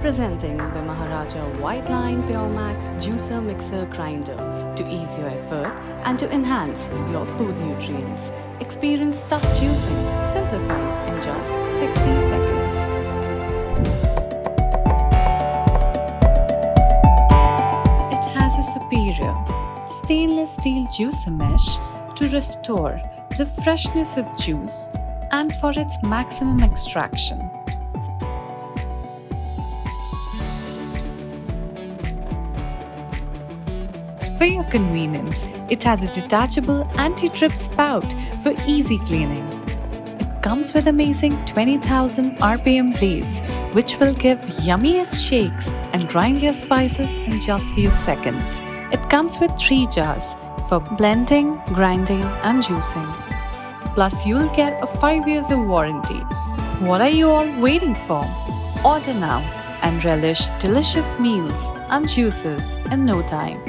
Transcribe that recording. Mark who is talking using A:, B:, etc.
A: Presenting the Maharaja Whiteline PUREMAXX Juicer Mixer Grinder to ease your effort and to enhance your food nutrients. Experience tough juicing simplified in just 60 seconds. It has a superior stainless steel juicer mesh to restore the freshness of juice and for its maximum extraction. For your convenience, it has a detachable anti-drip spout for easy cleaning. It comes with amazing 20,000 RPM blades, which will give yummiest shakes and grind your spices in just few seconds. It comes with 3 jars for blending, grinding and juicing. Plus, you'll get a 5 years of warranty. What are you all waiting for? Order now and relish delicious meals and juices in no time.